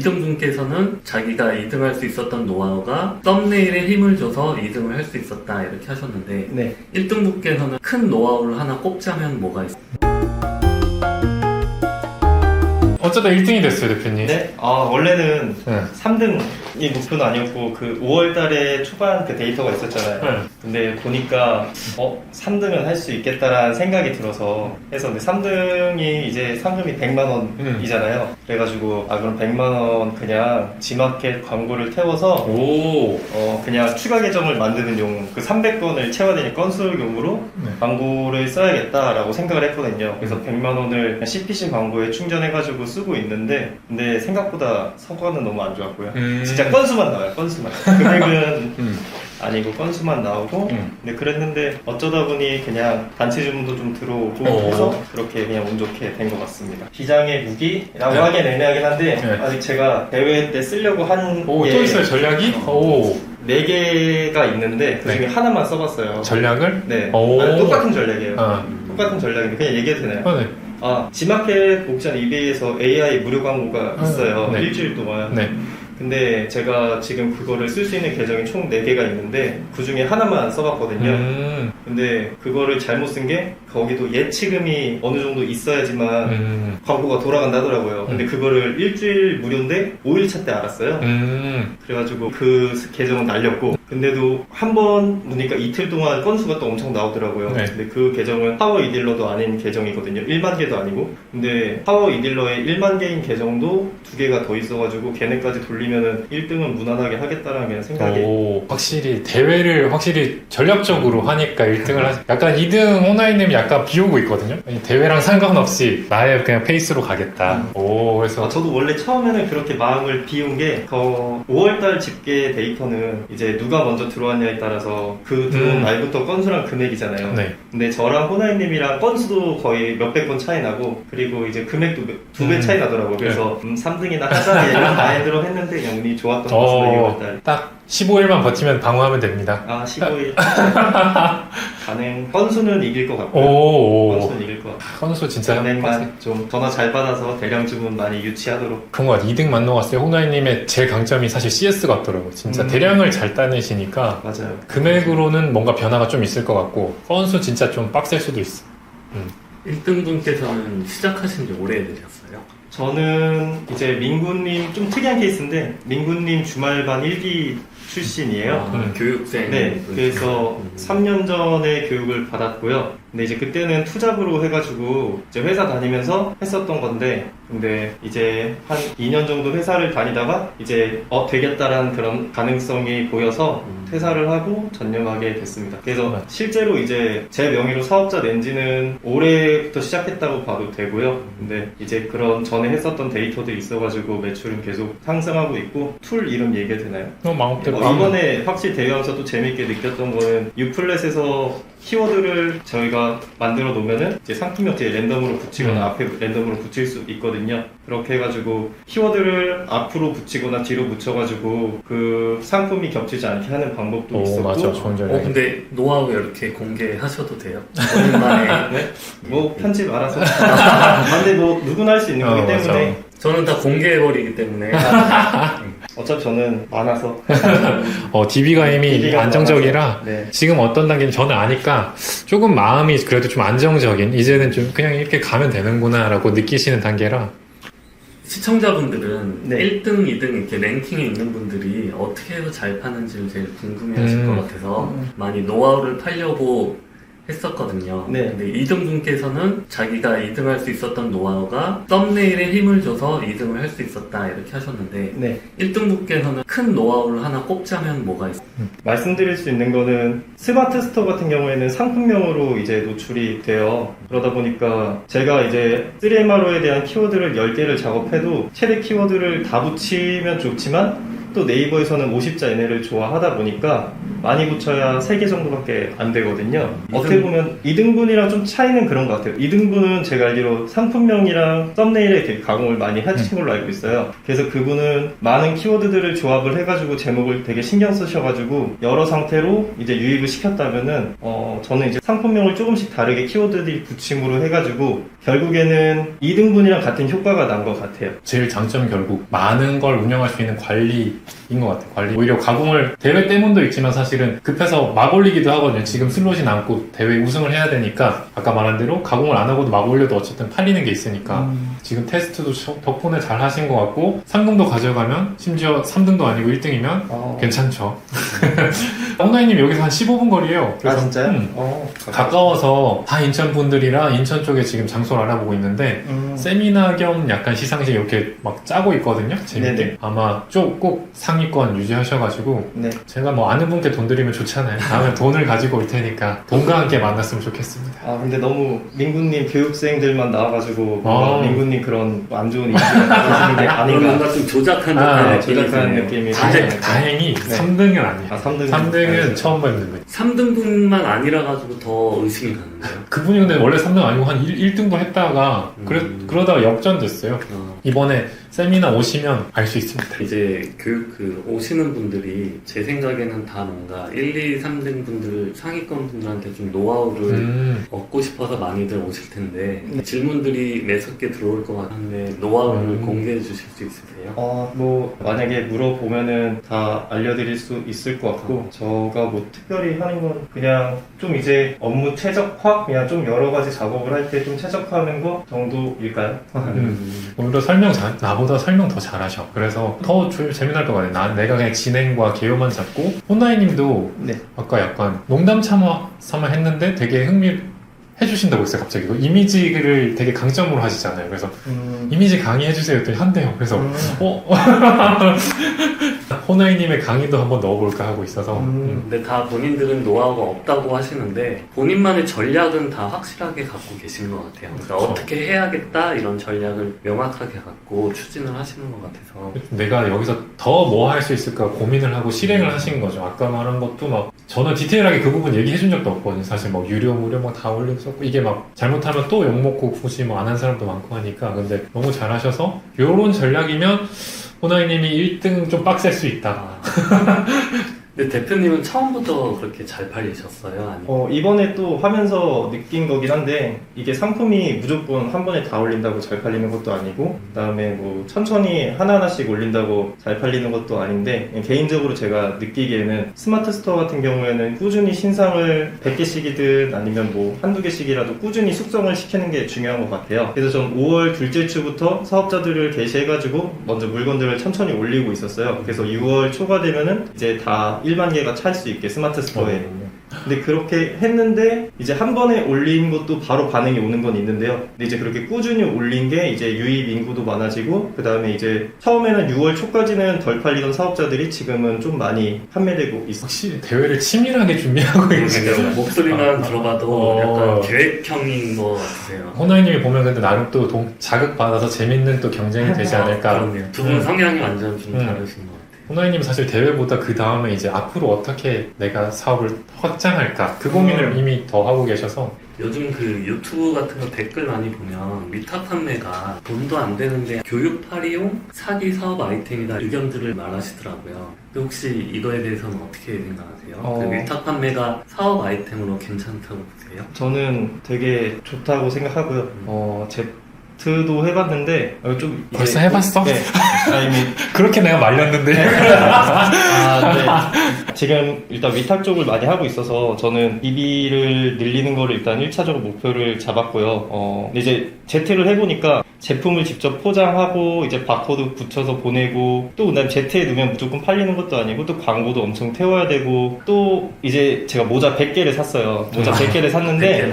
2등 분께서는 자기가 2등할 수 있었던 노하우가 썸네일에 힘을 줘서 2등을 할 수 있었다 이렇게 하셨는데 네. 1등 분께서는 큰 노하우를 하나 꼽자면 뭐가 있어요? 어쩌다 1등이 됐어요, 대표님. 네. 원래는 네. 3등이 목표는 아니었고 그 5월 달에 초반 그 데이터가 있었잖아요. 네. 근데 보니까 3등은 할 수 있겠다라는 생각이 들어서 해서 근데 3등이 이제 상금이 100만 원이잖아요. 그래가지고 그럼 100만 원 그냥 지마켓 광고를 태워서 오. 그냥 추가 계정을 만드는 용 그 300건을 채워야 되니 건수용으로 네. 광고를 써야겠다라고 생각을 했거든요. 그래서 100만 원을 CPC 광고에 충전해가지고 쓰고 있는데 근데 생각보다 성과는 너무 안 좋았고요. 진짜 건수만 나와요. 건수만. 금액은 아니고 건수만 나오고 근데 그랬는데 어쩌다 보니 그냥 단체 주문도 좀 들어오고 해서 그렇게 그냥 운 좋게 된 것 같습니다. 비장의 무기라고 하기엔 애매하긴 한데 아직 제가 대회 때 쓰려고 한 또 게 있어요, 전략이? 오. 4개가 있는데 그 중에 하나만 써봤어요. 전략을? 네. 오. 똑같은 전략이에요. 아. 똑같은 전략인데 그냥 얘기해도 되나요? 네. 지마켓 옥션 이베이에서 AI 무료 광고가 있어요. 네. 일주일 동안. 네. 근데 제가 지금 그거를 쓸 수 있는 계정이 총 4개가 있는데 그 중에 하나만 써봤거든요. 근데 그거를 잘못 쓴 게 거기도 예치금이 어느 정도 있어야지만 광고가 돌아간다더라고요. 근데 그거를 일주일 무료인데 5일차 때 알았어요. 그래가지고 그 계정은 날렸고 근데도 한 번 보니까 이틀 동안 건수가 또 엄청 나오더라고요. 네. 근데 그 계정은 파워 이딜러도 아닌 계정이거든요. 1만 개도 아니고. 근데 파워 이딜러의 1만 개인 계정도 2개가 더 있어가지고 걔네까지 돌리면은 1등은 무난하게 하겠다라는 생각이. 오, 확실히 대회를 확실히 전략적으로 하니까 1등을 하지. 약간 2등 호나이님이 약간 비우고 있거든요. 대회랑 상관없이 나의 그냥 페이스로 가겠다. 오, 그래서 저도 원래 처음에는 그렇게 마음을 비운 게 5월달 집계 데이터는 이제 누가 먼저 들어왔냐에 따라서 그 들어온 날부터 건수랑 금액이잖아요. 네. 근데 저랑 호나이님이랑 건수도 거의 몇백 건 차이 나고 그리고 이제 금액도 2배 차이 나더라고요. 그래서 3등이나 하자 이런 마인드로 했는데 그냥 운이 좋았던 것 같습니다. 2월달. 딱 15일만 버티면 방어하면 됩니다. 15일 가능. 건수는 이길 것 같고요. 오, 건수는 이길 것 같아요. 선수 진짜 은행만 좀 전화 잘 받아서 대량 주문 많이 유치하도록. 그런 것 같아요. 2등 만나봤을 때 호나이님의 제일 강점이 사실 CS 같더라고요. 진짜 대량을 잘 따내시니까 맞아요. 금액으로는 뭔가 변화가 좀 있을 것 같고 건수 진짜 좀 빡셀 수도 있어. 1등 분께서는 시작하신 지 오래되셨어요? 저는 이제 민구님 좀 특이한 케이스인데 민구님 주말반 1기 출신이에요. 교육생. 네, 그래서 3년 전에 교육을 받았고요. 근데 이제 그때는 투잡으로 해가지고 이제 회사 다니면서 했었던 건데, 근데 이제 한 2년 정도 회사를 다니다가 이제 되겠다라는 그런 가능성이 보여서 퇴사를 하고 전념하게 됐습니다. 그래서 실제로 이제 제 명의로 사업자 낸 지는 올해부터 시작했다고 봐도 되고요. 근데 이제 그런 전에 했었던 데이터도 있어가지고 매출은 계속 상승하고 있고, 툴 이름 얘기해도 되나요? 마음대로. 이번에 확실히 대회하면서 또 재밌게 느꼈던 거는 유플랫에서 키워드를 저희가 만들어 놓으면은 이제 상품이 어떻게 랜덤으로 붙이거나 앞에 랜덤으로 붙일 수 있거든요. 그렇게 해가지고 키워드를 앞으로 붙이거나 뒤로 붙여가지고 그 상품이 겹치지 않게 하는 방법도 있었고. 맞아, 좋은 전략. 근데 노하우 이렇게 공개하셔도 돼요? 본인만의. 네? 뭐 편집 알아서. 근데 뭐 누구나 할 수 있는 거기 때문에. 맞아. 저는 다 공개해버리기 때문에. 어차피 저는 많아서. DB가 이미 DB 가 안정적이라 많아서. 네. 지금 어떤 단계인지 저는 아니까 조금 마음이 그래도 좀 안정적인, 이제는 좀 그냥 이렇게 가면 되는구나 라고 느끼시는 단계라. 시청자분들은 네. 1등, 2등 이렇게 랭킹에 있는 분들이 어떻게 해서 잘 파는지를 제일 궁금해 하실 것 같아서 많이 노하우를 팔려고 했었거든요. 네. 근데 2등 분께서는 자기가 2등 할 수 있었던 노하우가 썸네일에 힘을 줘서 2등을 할 수 있었다 이렇게 하셨는데 네. 1등 분께서는 큰 노하우를 하나 꼽자면 뭐가 있어요? 말씀드릴 수 있는 거는 스마트 스토어 같은 경우에는 상품명으로 이제 노출이 돼요. 그러다 보니까 제가 이제 3MRO에 대한 키워드를 10개를 작업해도 최대 키워드를 다 붙이면 좋지만 또 네이버에서는 50자 이내를 좋아하다 보니까 많이 붙여야 3개 정도밖에 안 되거든요. 어떻게 보면 2등분이랑 좀 차이는 그런 것 같아요. 2등분은 제가 알기로 상품명이랑 썸네일에 이렇게 가공을 많이 하신 걸로 알고 있어요. 그래서 그분은 많은 키워드들을 조합을 해가지고 제목을 되게 신경 쓰셔가지고 여러 상태로 이제 유입을 시켰다면은 저는 이제 상품명을 조금씩 다르게 키워드들이 붙임으로 해가지고 결국에는 2등분이랑 같은 효과가 난 것 같아요. 제일 장점은 결국 많은 걸 운영할 수 있는 관리인 것 같아요. 관리. 오히려 가공을 대회 때문도 있지만 사실은 급해서 막 올리기도 하거든요. 지금 슬롯이 남고 대회 우승을 해야 되니까 아까 말한 대로 가공을 안 하고도 막 올려도 어쨌든 팔리는 게 있으니까 지금 테스트도 덕분에 잘 하신 것 같고 상금도 가져가면 심지어 3등도 아니고 1등이면 괜찮죠. 홍나이님 여기서 한 15분 거리에요. 아 진짜요? 가까워서 다 인천 분들이랑 인천 쪽에 지금 장소를 알아보고 있는데 세미나 겸 약간 시상식 이렇게 막 짜고 있거든요. 재밌게. 네네. 아마 꼭 상위권 유지하셔가지고 네. 제가 뭐 아는 분께 돈 드리면 좋잖아요. 다음에 돈을 가지고 올 테니까 돈과 함께 만났으면 좋겠습니다. 아 근데 너무 민구님 교육생들만 나와가지고 민구님 그런 안 좋은 이미지가 보이는 게 아닌가. 뭔가 좀 조작한 조작한 느낌이. 다행히 3등은 아니에요. 3등은 처음 뵙는 거예요. 3등분만 아니라 가지고 더 의심이 가는데요. 그분이 근데 원래 3등 아니고 한 1등도 했다가 그러다가 역전됐어요. 이번에 세미나 오시면 알 수 있습니다. 이제 오시는 분들이 제 생각에는 다 뭔가 1, 2, 3등 분들 상위권 분들한테 좀 노하우를 얻고 싶어서 많이들 오실 텐데 질문들이 매섭게 들어올 것 같은데 노하우를 공개해 주실 수 있으세요? 뭐 만약에 물어보면은 다 알려드릴 수 있을 것 같고 저가 뭐 특별히 하는 건 그냥 좀 이제 업무 최적화 그냥 좀 여러 가지 작업을 할 때 좀 최적화하는 거 정도일까요? 오히려 나보다 설명 더 잘하셔. 그래서 더 재미날 것 같아요. 내가 그냥 진행과 개요만 잡고 호나이님도 아까 약간 농담 삼아 했는데 되게 해주신다고 했어요. 갑자기 이미지를 되게 강점으로 하시잖아요. 그래서 이미지 강의해주세요 했더니 한대요. 그래서 호나이님의 강의도 한번 넣어볼까 하고 있어서 근데 다 본인들은 노하우가 없다고 하시는데 본인만의 전략은 다 확실하게 갖고 계신 것 같아요. 그러니까 어떻게 해야겠다 이런 전략을 명확하게 갖고 추진을 하시는 것 같아서 내가 여기서 더 뭐 할 수 있을까 고민을 하고 실행을 하신 거죠. 아까 말한 것도 막 저는 디테일하게 그 부분 얘기해 준 적도 없거든요. 사실 뭐 유료 무료 막 다 올렸었고 이게 막 잘못하면 또 욕먹고 굳이 뭐 안 한 사람도 많고 하니까 근데 너무 잘하셔서 요런 전략이면 호나이님이 1등 좀 빡셀 수 있다. 근데 대표님은 처음부터 그렇게 잘 팔리셨어요? 아니면? 이번에 또 하면서 느낀 거긴 한데 이게 상품이 무조건 한 번에 다 올린다고 잘 팔리는 것도 아니고 그다음에 뭐 천천히 하나하나씩 올린다고 잘 팔리는 것도 아닌데 개인적으로 제가 느끼기에는 스마트 스토어 같은 경우에는 꾸준히 신상을 100개씩이든 아니면 뭐 한두 개씩이라도 꾸준히 숙성을 시키는 게 중요한 것 같아요. 그래서 전 5월 둘째 주부터 사업자들을 게시해가지고 먼저 물건들을 천천히 올리고 있었어요. 그래서 6월 초가 되면은 이제 다 1만 개가 찰 수 있게 스마트 스토어에. 근데 그렇게 했는데 이제 한 번에 올린 것도 바로 반응이 오는 건 있는데요. 근데 이제 그렇게 꾸준히 올린 게 이제 유입 인구도 많아지고 그 다음에 이제 처음에는 6월 초까지는 덜 팔리던 사업자들이 지금은 좀 많이 판매되고 있어요. 확실히 대회를 치밀하게 준비하고 계시네요. 목소리만 들어봐도 약간 계획형인 것 같으세요. 호나이님이 보면 근데 나름 또 자극받아서 재밌는 또 경쟁이 되지 않을까. 두 분 성향이 완전 좀 다르신 것 같아요. 호나이님 사실 대회보다 그 다음에 이제 앞으로 어떻게 내가 사업을 확장할까 그 고민을 이미 더 하고 계셔서 요즘 그 유튜브 같은 거 댓글 많이 보면 위탁 판매가 돈도 안 되는데 교육팔이용 사기 사업 아이템이다 의견들을 말하시더라고요. 근데 혹시 이거에 대해서는 어떻게 생각하세요? 그 위탁 판매가 사업 아이템으로 괜찮다고 보세요? 저는 되게 좋다고 생각하고요. 도 해봤는데 좀 벌써 해봤어? 네. 그렇게 내가 말렸는데 네. 지금 일단 위탁 쪽을 많이 하고 있어서 저는 DB를 늘리는 거를 일단 1차적으로 목표를 잡았고요. 근데 이제 Z를 해보니까 제품을 직접 포장하고 이제 바코드 붙여서 보내고 또 그다음 Z에 넣으면 무조건 팔리는 것도 아니고 또 광고도 엄청 태워야 되고 또 이제 제가 모자 100개를 샀어요. 모자 100개를 샀는데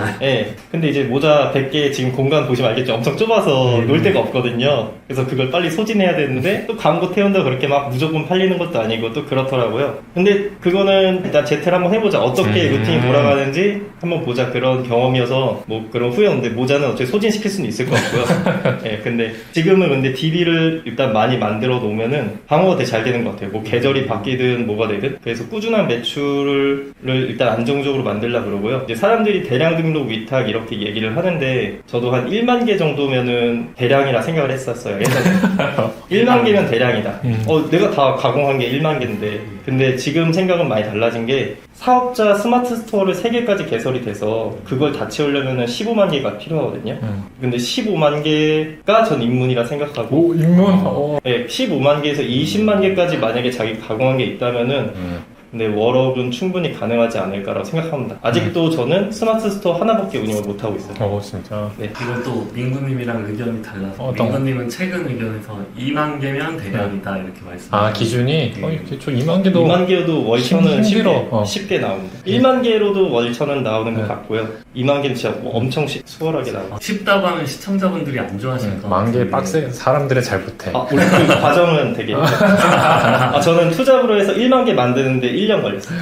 근데 이제 모자 100개 지금 공간 보시면 알겠죠? 엄청 좁아요. 좁아서 놀 데가 없거든요. 그래서 그걸 빨리 소진해야 되는데 또 광고 태운다 그렇게 막 무조건 팔리는 것도 아니고 또 그렇더라고요. 근데 그거는 일단 제트를 한번 해보자. 어떻게 루틴이 돌아가는지 한번 보자. 그런 경험이어서 뭐 그런 후회 없는데 모자는 어차피 소진시킬 수는 있을 것 같고요. 예, 근데 지금은 근데 DB를 일단 많이 만들어 놓으면은 방어가 되게 잘 되는 것 같아요. 뭐 계절이 바뀌든 뭐가 되든. 그래서 꾸준한 매출을 일단 안정적으로 만들려고 그러고요. 이제 사람들이 대량 등록 위탁 이렇게 얘기를 하는데 저도 한 1만 개 정도면은 대량이라 생각을 했었어요. 예전에 1만 개면 대량이다. 내가 다 가공한 게 1만 개인데 근데 지금 생각은 많이 달라진 게 사업자 스마트 스토어를 3개까지 개설이 돼서 그걸 다 채우려면 15만 개가 필요하거든요. 근데 15만 개가 전 입문이라 생각하고 오, 입문? 네, 15만 개에서 20만 개까지 만약에 자기 가공한 게 있다면은 근데 월업은 충분히 가능하지 않을까라고 생각합니다. 아직도 저는 스마트 스토어 하나밖에 운영을 못하고 있어요. 진짜. 네. 이것도 민구님이랑 의견이 달라서 어떤 민구님은 최근 의견에서 2만 개면 대량이다 이렇게 말씀하셨어요. 아, 기준이? 저 2만 개도. 2만 개로도 월천은 힘들어. 쉽게 나옵니다. 1만 개로도 월천은 나오는 것 같고요. 2만 개는 진짜 엄청 수월하게 나옵니다. 쉽다고 하면 시청자분들이 안 좋아하실 것 만 개 같은데. 빡세, 사람들은 잘 못해. 우리 그 과정은 되게 저는 투잡으로 해서 1만 개 만드는데 1년 걸렸어요.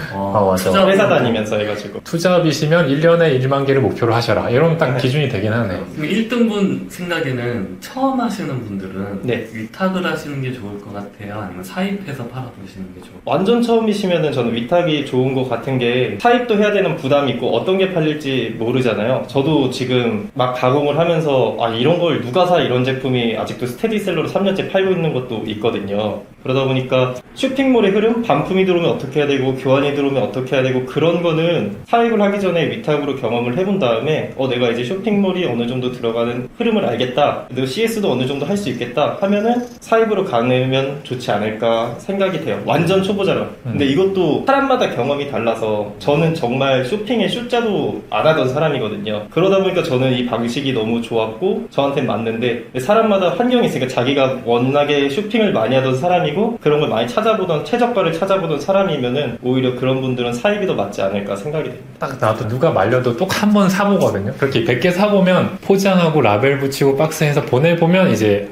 맞아. 투자분들- 회사 다니면서 해가지고. 투잡이시면 1년에 1만 개를 목표로 하셔라. 이러면 딱 기준이 되긴 하네. 그럼 1등분 생각에는 처음 하시는 분들은 네. 위탁을 하시는 게 좋을 것 같아요? 아니면 사입해서 팔아보시는 게 좋을 것 완전 처음이시면은 저는 위탁이 좋은 것 같은 게 사입도 해야 되는 부담이 있고 어떤 게 팔릴지 모르잖아요. 저도 지금 막 가공을 하면서 이런 걸 누가 사 이런 제품이 아직도 스테디셀러로 3년째 팔고 있는 것도 있거든요. 그러다 보니까 쇼핑몰의 흐름, 반품이 들어오면 어떻게 해야 되고 교환이 들어오면 어떻게 해야 되고 그런 거는 사입을 하기 전에 위탁으로 경험을 해본 다음에 내가 이제 쇼핑몰이 어느 정도 들어가는 흐름을 알겠다. 그리고 CS도 어느 정도 할 수 있겠다 하면은 사입으로 가면 좋지 않을까 생각이 돼요. 완전 초보자로. 근데 이것도 사람마다 경험이 달라서 저는 정말 쇼핑에 숫자도 안 하던 사람이거든요. 그러다 보니까 저는 이 방식이 너무 좋았고 저한테 맞는데 사람마다 환경이 있으니까 자기가 워낙에 쇼핑을 많이 하던 사람이고 그런 걸 많이 찾아보던 최저가를 찾아보던 사람이면은 오히려 그런 분들은 사입이 더 맞지 않을까 생각이 됩니다. 딱 나도 누가 말려도 꼭 한 번 사보거든요. 그렇게 100개 사보면 포장하고 라벨 붙이고 박스해서 보내보면 이제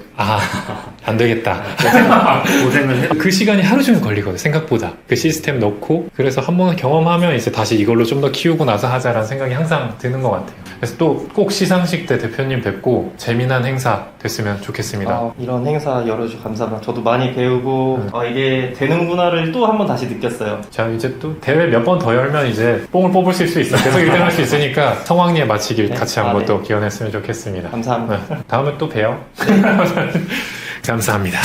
안 되겠다. 고생을 해. 그 시간이 하루 종일 걸리거든요. 생각보다. 그 시스템 넣고 그래서 한 번 경험하면 이제 다시 이걸로 좀 더 키우고 나서 하자라는 생각이 항상 드는 것 같아요. 그래서 또 꼭 시상식 때 대표님 뵙고 재미난 행사 됐으면 좋겠습니다. 이런 행사 열어주셔서 감사합니다. 저도 많이 배우고 이게 되는구나를 또 한 번 다시 느꼈어요. 자, 이제 또 대회 몇 번 더 열면 이제 뽕을 뽑으실 수 있어요. 계속 1등 할 수 있으니까 성황리에 마치길 네. 같이 한번 네. 또 기원했으면 좋겠습니다. 감사합니다. 다음에 또 봬요. 감사합니다.